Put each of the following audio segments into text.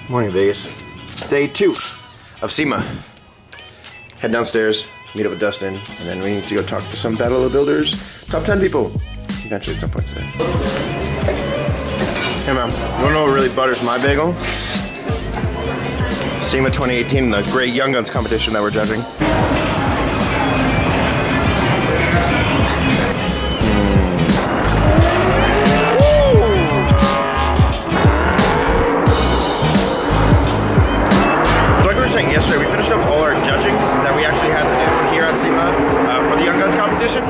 Morning, Vegas. Day 2 of SEMA. Head downstairs, meet up with Dustin, and then we need to go talk to some Battle of the Builders top 10 people. Eventually at some point today. Hey man, you wanna know what really butters my bagel? SEMA 2018, the great Young Guns competition that we're judging. Yesterday, we finished up all our judging that we actually had to do here at SEMA for the Young Guns competition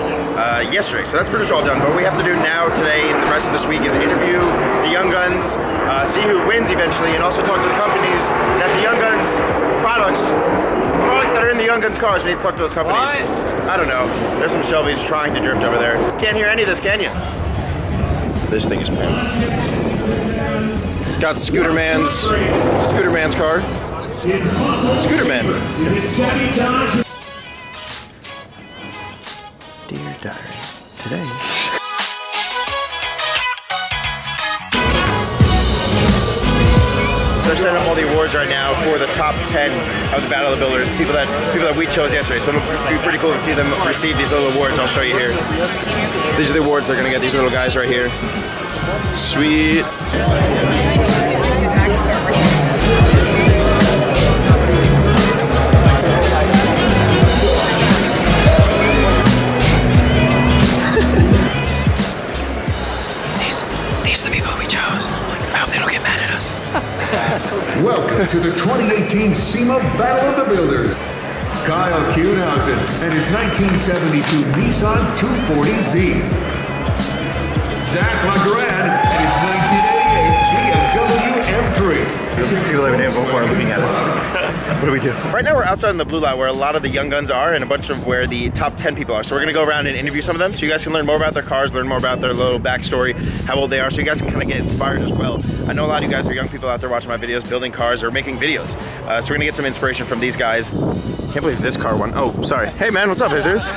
yesterday. So that's pretty much all done. But what we have to do now, today, and the rest of this week is interview the Young Guns, see who wins eventually, and also talk to the companies that the Young Guns products that are in the Young Guns cars. We need to talk to those companies. What? I don't know. There's some Shelbys trying to drift over there. Can't hear any of this, can you? This thing is pimp. Got Scooter Man's car. Scooter Man. Dear Diary, today. They're setting up all the awards right now for the top 10 of the Battle of the Builders, people that we chose yesterday. So it'll be pretty cool to see them receive these little awards. I'll show you here. These are the awards they're gonna get. These little guys right here. Sweet. Welcome to the 2018 SEMA Battle of the Builders. Kyle Kuhnhausen and his 1972 Nissan 240Z. Zach LeGrand and his 1988 BMW M3. People have an info for looking at us. What do we do? Right now we're outside in the blue lot where a lot of the Young Guns are and a bunch of where the top 10 people are. So we're gonna go around and interview some of them so you guys can learn more about their cars, learn more about their little backstory, how old they are, so you guys can kind of get inspired as well. I know a lot of you guys are young people out there watching my videos, building cars or making videos. So we're gonna get some inspiration from these guys. Can't believe this car won. Oh, sorry. Hey man, what's up, Jesus?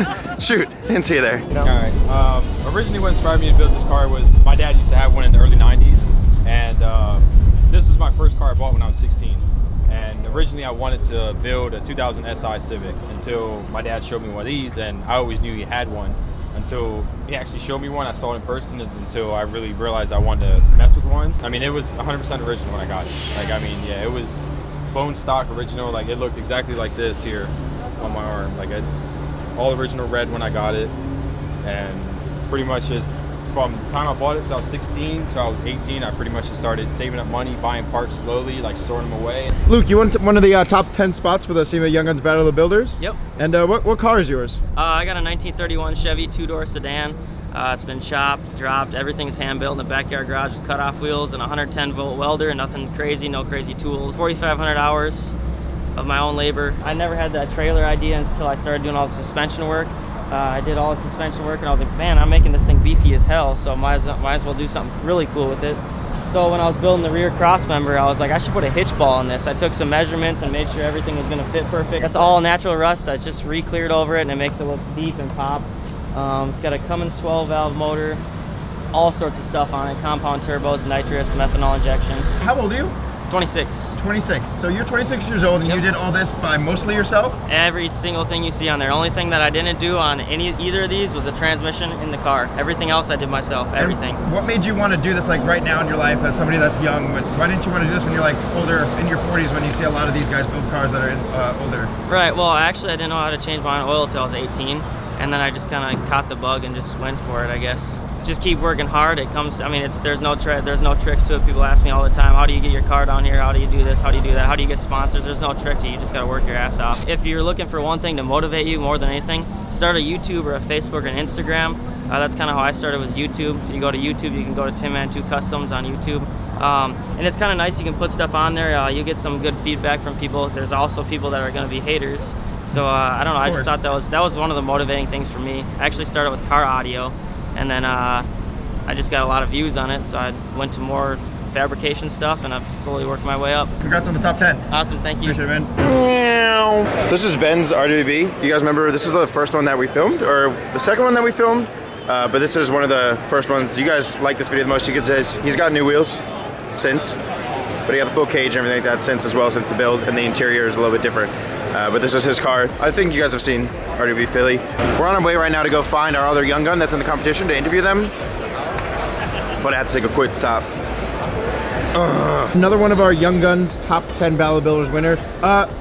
Shoot, didn't see you there. All right, originally what inspired me to build this car was my dad used to have one in the early 90s, and this was my first car I bought when I was 16. And originally I wanted to build a 2000 SI Civic until my dad showed me one of these, and I always knew he had one until he actually showed me one. I saw it in person until I really realized I wanted to mess with one. I mean, it was 100% original when I got it. Like, I mean, yeah, it was bone stock original. Like, it looked exactly like this here on my arm. Like, it's all original red when I got it, and pretty much just from the time I bought it till I was 16 till I was 18, I pretty much just started saving up money, buying parts slowly, like storing them away. Luke, you won one of the top 10 spots for the SEMA Young Guns Battle of the Builders? Yep. And what car is yours? I got a 1931 Chevy 2-door sedan. It's been chopped, dropped, everything's hand built in the backyard garage with cut-off wheels and a 110-volt welder, nothing crazy, no crazy tools. 4,500 hours of my own labor. I never had that trailer idea until I started doing all the suspension work. I did all the suspension work and I was like, man, I'm making this thing beefy as hell, so might as well do something really cool with it. So when I was building the rear cross member, I was like, I should put a hitch ball on this. I took some measurements and made sure everything was gonna fit perfect. That's all natural rust. I just re-cleared over it and it makes it look deep and pop. It's got a Cummins 12 valve motor, all sorts of stuff on it, compound turbos, nitrous, methanol injection. How old are you? 26. 26. So you're 26 years old and you did all this by mostly yourself? Every single thing you see on there. Only thing that I didn't do on either of these was the transmission in the car. Everything else I did myself, everything. And what made you want to do this like right now in your life as somebody that's young? Why didn't you want to do this when you're like older, in your 40s, when you see a lot of these guys build cars that are older? Right, well actually I didn't know how to change my own oil till I was 18. And then I just kind of caught the bug and just went for it, I guess. Just keep working hard. It comes, I mean, there's no tricks to it. People ask me all the time, how do you get your car down here? How do you do this? How do you do that? How do you get sponsors? There's no trick to it. You just got to work your ass off. If you're looking for one thing to motivate you more than anything, start a YouTube or a Facebook or an Instagram. That's kind of how I started, was YouTube. You go to YouTube, you can go to Tim Man 2 Customs on YouTube. And it's kind of nice. You can put stuff on there. You get some good feedback from people. There's also people that are going to be haters. So I don't know. I just thought that was one of the motivating things for me. I actually started with car audio, and then I just got a lot of views on it, so I went to more fabrication stuff, and I've slowly worked my way up. Congrats on the top 10. Awesome, thank you. Appreciate it, man. This is Ben's RWB. You guys remember this is the first one that we filmed, or the second one that we filmed? But this is one of the first ones. You guys like this video the most. You could say he's got new wheels. since, but he got the full cage and everything like that since as well, since the build, and the interior is a little bit different. But this is his car. I think you guys have seen RWB Philly. We're on our way right now to go find our other young gun that's in the competition to interview them, but I had to take a quick stop. Another one of our Young Guns top 10 Battle Builders winner.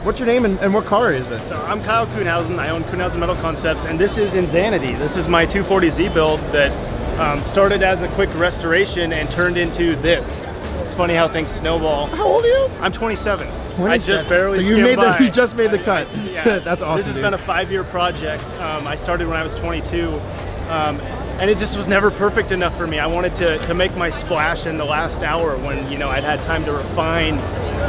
What's your name and what car is this? So I'm Kyle Kuhnhausen. I own Kuhnhausen Metal Concepts, and this is Insanity. This is my 240Z build that started as a quick restoration and turned into this. It's funny how things snowball. How old are you? I'm 27. I just barely so you skimmed made by. you just made the cut. Yeah. That's awesome. This has been a 5-year project. I started when I was 22. And it just was never perfect enough for me. I wanted to make my splash in the last hour when, you know, I'd had time to refine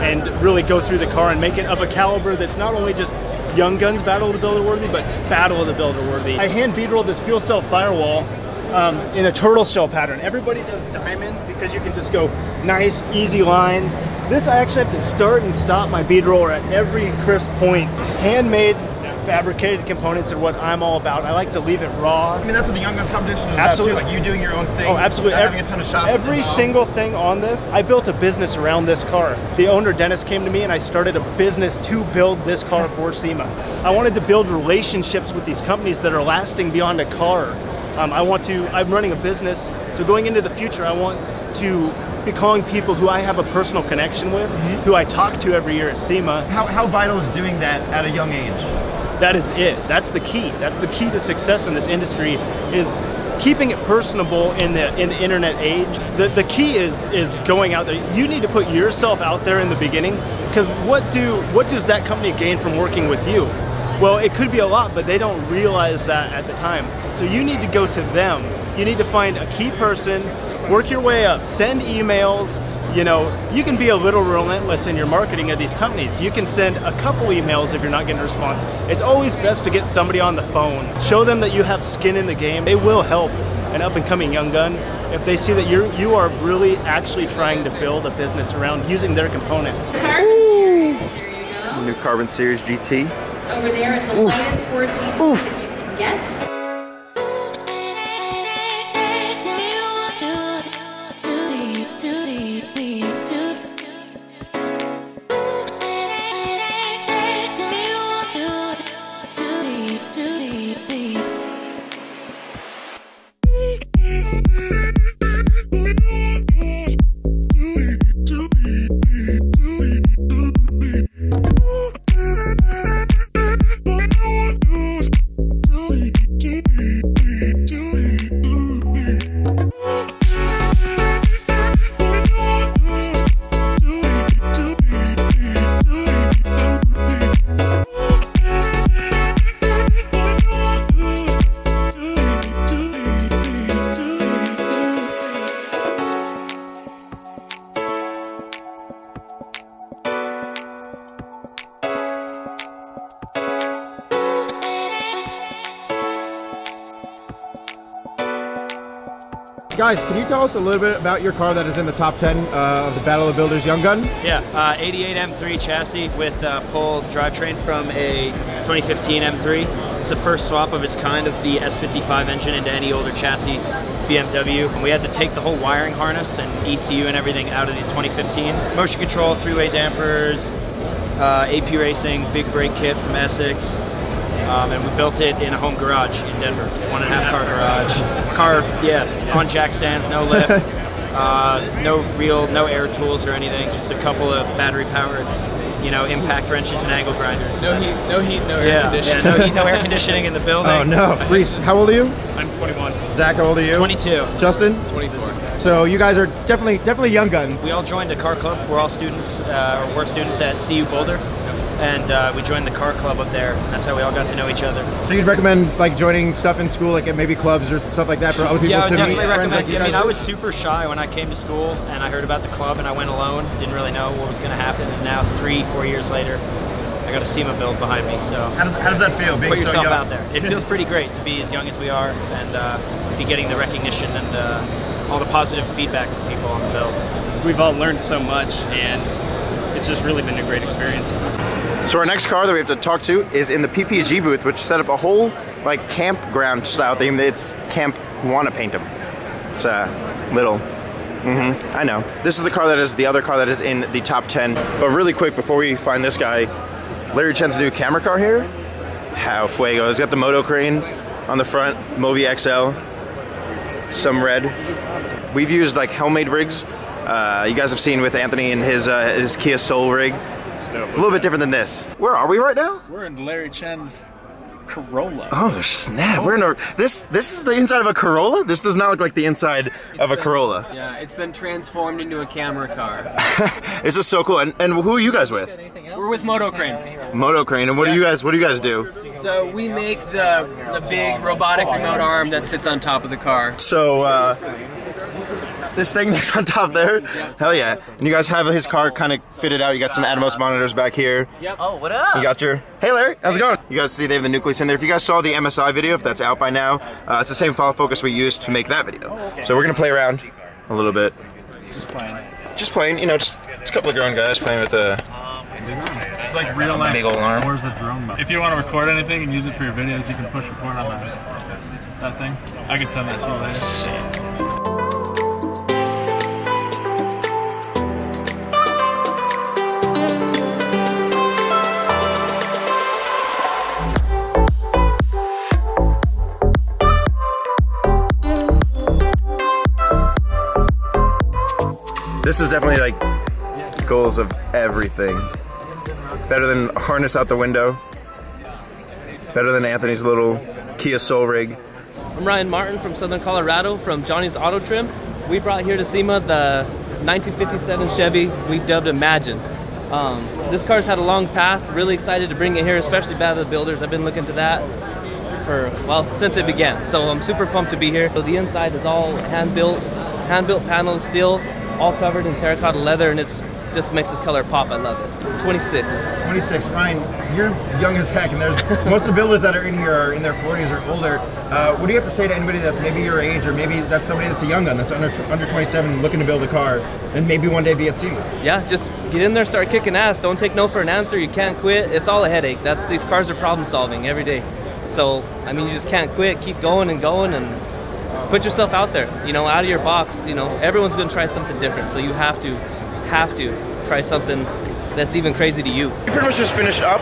and really go through the car and make it of a caliber that's not only just Young Guns Battle of the Builder worthy, but Battle of the Builder worthy. I hand bead rolled this fuel cell firewall in a turtle shell pattern. Everybody does diamond because you can just go nice, easy lines. This I actually have to start and stop my bead roller at every crisp point. Handmade, fabricated components are what I'm all about. I like to leave it raw. I mean, that's what the Young Guns competition is Absolutely. about too, like you doing your own thing. Oh, absolutely. Having a ton of shops. Every single thing on this, I built a business around this car. The owner, Dennis, came to me and I started a business to build this car for SEMA. I wanted to build relationships with these companies that are lasting beyond a car. I'm running a business, so going into the future, I want to be calling people who I have a personal connection with, who I talk to every year at SEMA. How vital is doing that at a young age? That is it. That's the key. That's the key to success in this industry, is keeping it personable in the internet age. The key is going out there. You need to put yourself out there in the beginning, because what does that company gain from working with you? Well, it could be a lot, but they don't realize that at the time. So you need to go to them. You need to find a key person, work your way up, send emails. You know, you can be a little relentless in your marketing of these companies. You can send a couple emails if you're not getting a response. It's always best to get somebody on the phone. Show them that you have skin in the game. They will help an up-and-coming young gun if they see that you are really actually trying to build a business around using their components. New Carbon Series GT. It's over there. It's the lightest Ford GT that you can get. Guys, can you tell us a little bit about your car that is in the top 10 of the Battle of Builders Young Gun? Yeah, 88 M3 chassis with full drivetrain from a 2015 M3. It's the first swap of its kind of the S55 engine into any older chassis BMW. And we had to take the whole wiring harness and ECU and everything out of the 2015. Motion control, three-way dampers, AP Racing, big brake kit from Essex. And we built it in a home garage in Denver, 1.5 car garage. On jack stands, no lift, no air tools or anything, just a couple of battery powered, you know, impact wrenches and angle grinders. No heat, no air conditioning. Yeah, no heat, no air conditioning in the building. Oh no. Reese, how old are you? I'm 21. Zach, how old are you? 22. Justin? 24. So you guys are definitely young guns. We all joined a car club. We're all students, or we're students at CU Boulder. And we joined the car club up there. That's how we all got to know each other. So you'd recommend like joining stuff in school, like at maybe clubs or stuff like that for other people yeah, I would to definitely meet friends recommend. like you I mean, guys I do? was super shy when I came to school, and I heard about the club, and I went alone. Didn't really know what was going to happen, and now 3-4 years later, I got a SEMA build behind me. So How does that feel? Being put yourself so young? out there. It feels pretty great to be as young as we are, and be getting the recognition and all the positive feedback from people on the build. We've all learned so much, and it's just really been a great experience. So our next car that we have to talk to is in the PPG booth, which set up a whole like campground style theme. It's Camp Wanna Paint 'em. It's a little I know. This is the car that is the other car that is in the top 10. But really quick, before we find this guy, Larry Chen's new camera car here. How fuego. It's got the Moto Crane on the front, Movi XL, some red. We've used like Hellmade rigs. You guys have seen with Anthony and his Kia Soul rig. A little bit different than this. Where are we right now? We're in Larry Chen's Corolla. Oh snap! We're in a this is the inside of a Corolla. This does not look like the inside of a Corolla. Yeah, it's been transformed into a camera car. This is so cool. And who are you guys with? We're with Moto Crane. Moto Crane. And what do you guys do? So we make the big robotic remote arm that sits on top of the car. So this thing that's on top there? Hell yeah. And you guys have his car kind of fitted out. You got some Atmos monitors back here. Yep. Oh, what up? You got your... Hey Larry, how's it going? You guys see they have the nucleus in there. If you guys saw the MSI video, if that's out by now, it's the same follow focus we used to make that video. So we're gonna play around a little bit. Just playing, you know, just a couple of grown guys playing with a... It's like real life. Big old arm. Where's the drone mode? If you want to record anything and use it for your videos, you can push record on that thing. I can send that to you later. Sick. This is definitely like goals of everything. Better than a harness out the window. Better than Anthony's little Kia Soul rig. I'm Ryan Martin from Southern Colorado from Johnny's Auto Trim. We brought here to SEMA the 1957 Chevy we dubbed Imagine. This car's had a long path. Really excited to bring it here, especially Battle of the Builders. I've been looking to that for, well, since it began. So I'm super pumped to be here. So the inside is all hand-built panels, steel, all covered in terracotta leather, and it's just makes this color pop. I love it. 26. 26. Ryan, you're young as heck, and there's most of the builders that are in here are in their 40s or older. What do you have to say to anybody that's maybe your age, or maybe that's somebody that's a young gun that's under 27 looking to build a car and maybe one day be at SEMA? Yeah, just get in there, start kicking ass. Don't take no for an answer. You can't quit. It's all a headache. These cars are problem solving every day. So I mean, you just can't quit. Keep going and going and put yourself out there. You know, out of your box. You know, everyone's gonna try something different. So you have to try something that's even crazy to you. We pretty much just finished up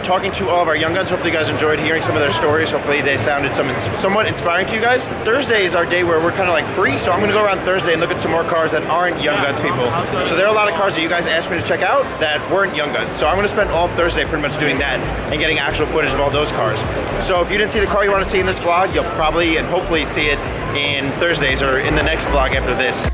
talking to all of our young guns. Hopefully you guys enjoyed hearing some of their stories. Hopefully they sounded somewhat inspiring to you guys. Thursday is our day where we're kind of like free, so I'm gonna go around Thursday and look at some more cars that aren't young guns people. So there are a lot of cars that you guys asked me to check out that weren't young guns. So I'm gonna spend all Thursday pretty much doing that and getting actual footage of all those cars. So if you didn't see the car you want to see in this vlog, you'll probably and hopefully see it in Thursdays or in the next vlog after this.